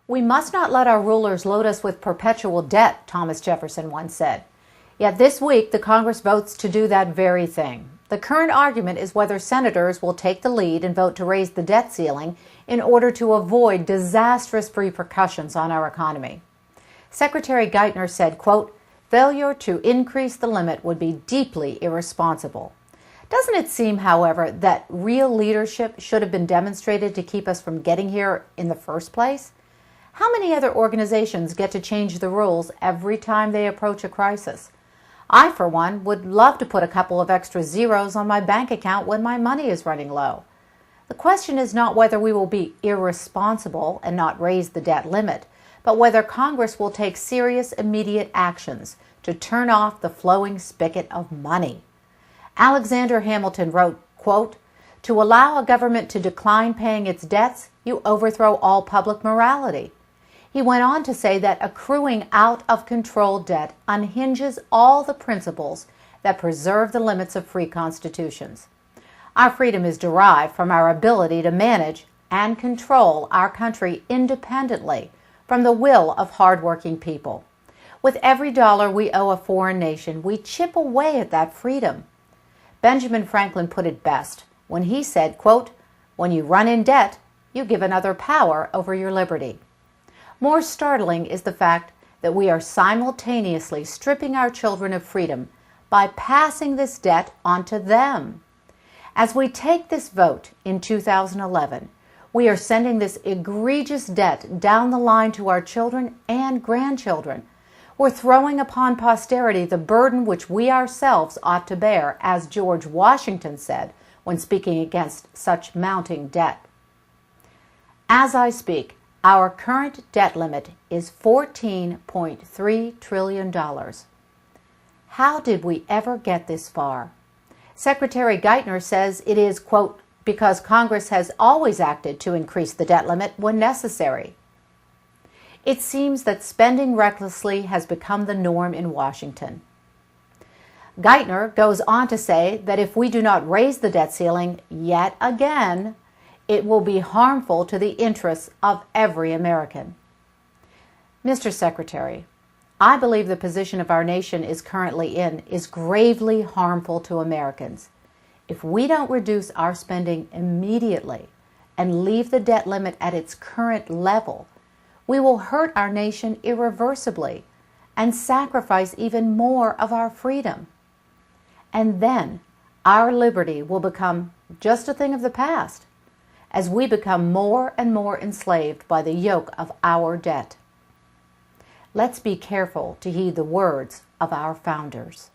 We must not let our rulers load us with perpetual debt, Thomas Jefferson once said. Yet this week, the Congress votes to do that very thing. The current argument is whether senators will take the lead and vote to raise the debt ceiling in order to avoid disastrous repercussions on our economy. Secretary Geithner said, quote, "Failure to increase the limit would be deeply irresponsible." Doesn't it seem, however, that real leadership should have been demonstrated to keep us from getting here in the first place? How many other organizations get to change the rules every time they approach a crisis? I, for one, would love to put a couple of extra zeros on my bank account when my money is running low. The question is not whether we will be irresponsible and not raise the debt limit, but whether Congress will take serious immediate actions to turn off the flowing spigot of money. Alexander Hamilton wrote, quote, "To allow a government to decline paying its debts, you overthrow all public morality." He went on to say that accruing out-of-control debt unhinges all the principles that preserve the limits of free constitutions. Our freedom is derived from our ability to manage and control our country independently from the will of hardworking people. With every dollar we owe a foreign nation, we chip away at that freedom. Benjamin Franklin put it best when he said, quote, "When you run in debt, you give another power over your liberty." More startling is the fact that we are simultaneously stripping our children of freedom by passing this debt onto them. As we take this vote in 2011, we are sending this egregious debt down the line to our children and grandchildren. We're throwing upon posterity the burden which we ourselves ought to bear, as George Washington said when speaking against such mounting debt. As I speak, our current debt limit is $14.3 trillion. How did we ever get this far? Secretary Geithner says it is, quote, "because Congress has always acted to increase the debt limit when necessary." It seems that spending recklessly has become the norm in Washington. Geithner goes on to say that if we do not raise the debt ceiling yet again, it will be harmful to the interests of every American. Mr. Secretary, I believe the position of our nation is currently in is gravely harmful to Americans. If we don't reduce our spending immediately and leave the debt limit at its current level, we will hurt our nation irreversibly and sacrifice even more of our freedom. And then our liberty will become just a thing of the past as we become more and more enslaved by the yoke of our debt. Let's be careful to heed the words of our founders.